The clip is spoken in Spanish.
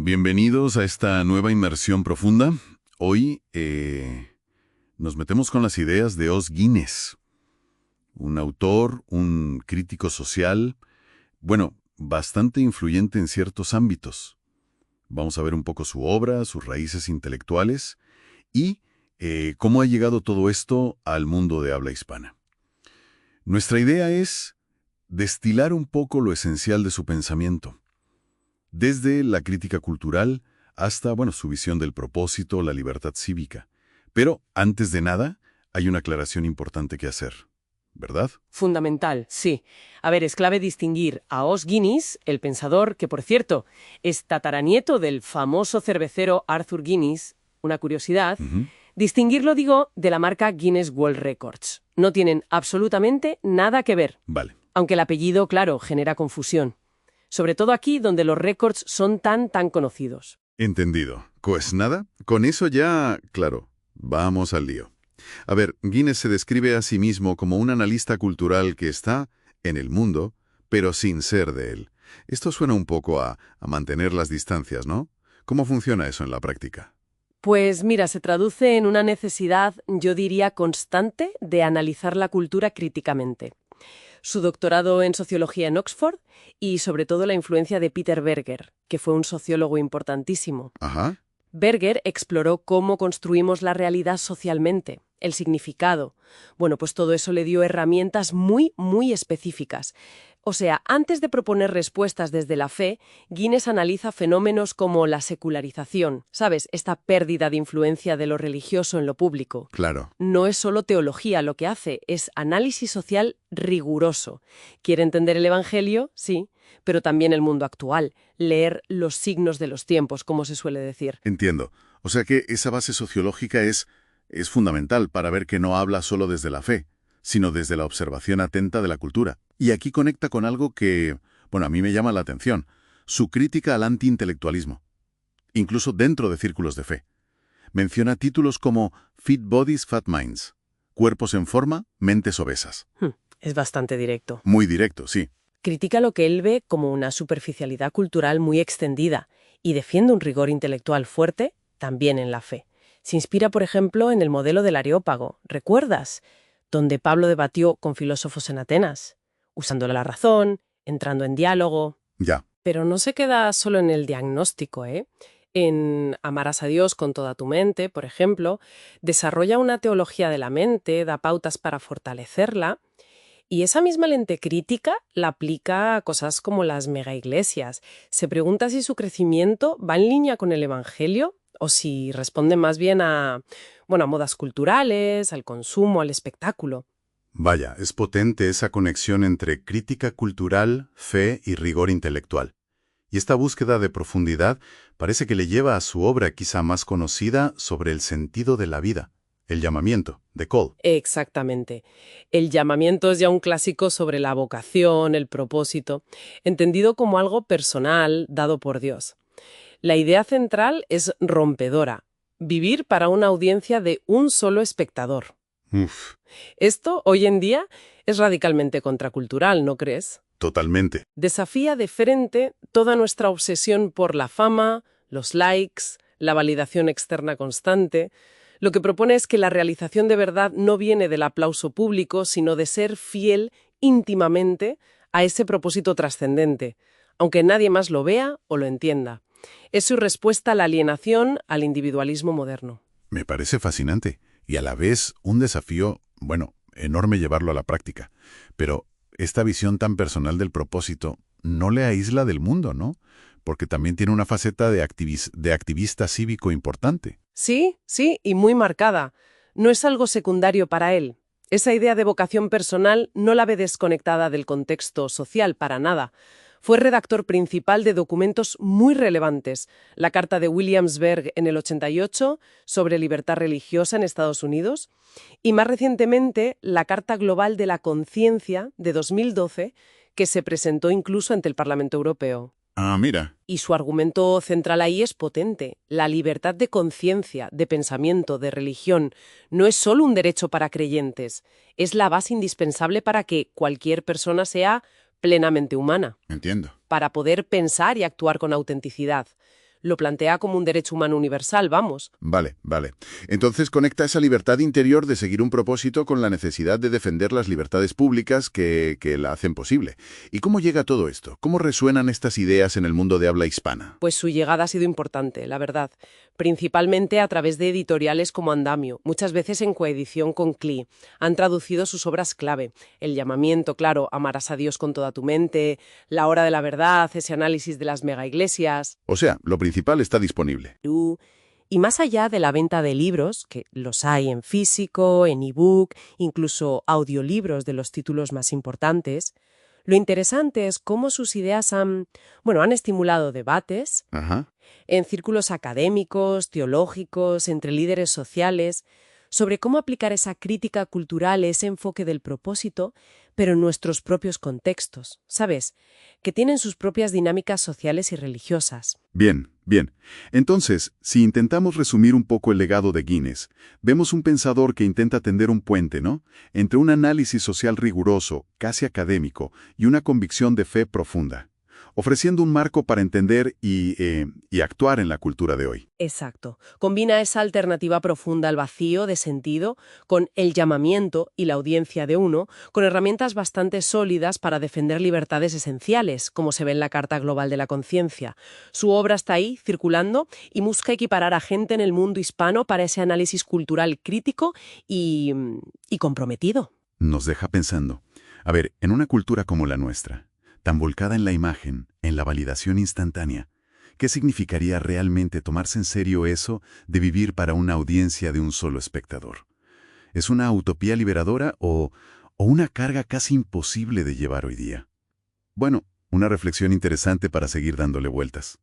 Bienvenidos a esta nueva inmersión profunda. Hoy nos metemos con las ideas de Os Guinness, un autor, un crítico social, bastante influyente en ciertos ámbitos. Vamos a ver un poco su obra, sus raíces intelectuales y cómo ha llegado todo esto al mundo de habla hispana. Nuestra idea es destilar un poco lo esencial de su pensamiento, desde la crítica cultural hasta, su visión del propósito, la libertad cívica. Pero, antes de nada, hay una aclaración importante que hacer, ¿verdad? Fundamental, sí. A ver, es clave distinguir a Os Guinness, el pensador, que por cierto es tataranieto del famoso cervecero Arthur Guinness, una curiosidad. Distinguirlo, digo, de la marca Guinness World Records. No tienen absolutamente nada que ver. Vale. Aunque el apellido, claro, genera confusión. Sobre todo aquí, donde los récords son tan conocidos. Entendido. Pues nada, con eso ya, claro, vamos al lío. A ver, Guinness se describe a sí mismo como un analista cultural que está en el mundo, pero sin ser de él. Esto suena un poco a mantener las distancias, ¿no? ¿Cómo funciona eso en la práctica? Pues mira, se traduce en una necesidad, yo diría, constante de analizar la cultura críticamente. Su doctorado en sociología en Oxford y sobre todo la influencia de Peter Berger, que fue un sociólogo importantísimo. Ajá. Berger exploró cómo construimos la realidad socialmente, el significado. Pues todo eso le dio herramientas muy específicas. O sea, antes de proponer respuestas desde la fe, Guinness analiza fenómenos como la secularización, ¿sabes? Esta pérdida de influencia de lo religioso en lo público. Claro. No es solo teología lo que hace, es análisis social riguroso. Quiere entender el Evangelio, sí, pero también el mundo actual, leer los signos de los tiempos, como se suele decir. Entiendo. O sea que esa base sociológica es fundamental para ver que no habla solo desde la fe, sino desde la observación atenta de la cultura. Y aquí conecta con algo que, a mí me llama la atención, su crítica al antiintelectualismo, incluso dentro de círculos de fe. Menciona títulos como Fit Bodies, Fat Minds, cuerpos en forma, mentes obesas. Es bastante directo. Muy directo, sí. Critica lo que él ve como una superficialidad cultural muy extendida y defiende un rigor intelectual fuerte también en la fe. Se inspira, por ejemplo, en el modelo del Areópago, ¿recuerdas? Donde Pablo debatió con filósofos en Atenas, usando la razón, entrando en diálogo. Ya. Pero no se queda solo en el diagnóstico, ¿eh? En Amarás a Dios con toda tu mente, por ejemplo, desarrolla una teología de la mente, da pautas para fortalecerla, y esa misma lente crítica la aplica a cosas como las megaiglesias. Se pregunta si su crecimiento va en línea con el Evangelio o si responde más bien a modas culturales, al consumo, al espectáculo. Vaya, es potente esa conexión entre crítica cultural, fe y rigor intelectual. Y esta búsqueda de profundidad parece que le lleva a su obra quizá más conocida sobre el sentido de la vida, el llamamiento, The Call. Exactamente. El llamamiento es ya un clásico sobre la vocación, el propósito, entendido como algo personal dado por Dios. La idea central es rompedora, vivir para una audiencia de un solo espectador. Uf. Esto, hoy en día, es radicalmente contracultural, ¿no crees? Totalmente. Desafía de frente toda nuestra obsesión por la fama, los likes, la validación externa constante. Lo que propone es que la realización de verdad no viene del aplauso público, sino de ser fiel íntimamente a ese propósito trascendente, aunque nadie más lo vea o lo entienda. Es su respuesta a la alienación, al individualismo moderno. Me parece fascinante y a la vez un desafío, enorme llevarlo a la práctica. Pero esta visión tan personal del propósito no le aísla del mundo, ¿no? Porque también tiene una faceta de activista cívico importante. Sí, y muy marcada. No es algo secundario para él. Esa idea de vocación personal no la ve desconectada del contexto social para nada. Fue redactor principal de documentos muy relevantes, la Carta de Williamsburg en el 88 sobre libertad religiosa en Estados Unidos y más recientemente la Carta Global de la Conciencia de 2012 que se presentó incluso ante el Parlamento Europeo. Ah, mira. Y su argumento central ahí es potente. La libertad de conciencia, de pensamiento, de religión, no es solo un derecho para creyentes, es la base indispensable para que cualquier persona sea plenamente humana. Entiendo. Para poder pensar y actuar con autenticidad. Lo plantea como un derecho humano universal, vamos. Vale, vale. Entonces conecta esa libertad interior de seguir un propósito con la necesidad de defender las libertades públicas que la hacen posible. ¿Y cómo llega todo esto? ¿Cómo resuenan estas ideas en el mundo de habla hispana? Pues su llegada ha sido importante, la verdad. Principalmente a través de editoriales como Andamio, muchas veces en coedición con CLI. Han traducido sus obras clave. El llamamiento, claro, amarás a Dios con toda tu mente, La hora de la verdad, ese análisis de las megaiglesias. O sea, lo principal está disponible. Y más allá de la venta de libros, que los hay en físico, en ebook, incluso audiolibros de los títulos más importantes, lo interesante es cómo sus ideas han estimulado debates Ajá. en círculos académicos, teológicos, entre líderes sociales, sobre cómo aplicar esa crítica cultural, ese enfoque del propósito, pero en nuestros propios contextos, ¿sabes? Que tienen sus propias dinámicas sociales y religiosas. Bien, bien. Entonces, si intentamos resumir un poco el legado de Guinness, vemos un pensador que intenta tender un puente, ¿no?, entre un análisis social riguroso, casi académico, y una convicción de fe profunda, ofreciendo un marco para entender y actuar en la cultura de hoy. Exacto. Combina esa alternativa profunda al vacío de sentido con el llamamiento y la audiencia de uno, con herramientas bastante sólidas para defender libertades esenciales, como se ve en la Carta Global de la Conciencia. Su obra está ahí, circulando, y busca equiparar a gente en el mundo hispano para ese análisis cultural crítico y comprometido. Nos deja pensando. A ver, en una cultura como la nuestra, tan volcada en la imagen, en la validación instantánea, ¿qué significaría realmente tomarse en serio eso de vivir para una audiencia de un solo espectador? ¿Es una utopía liberadora o una carga casi imposible de llevar hoy día? Bueno, una reflexión interesante para seguir dándole vueltas.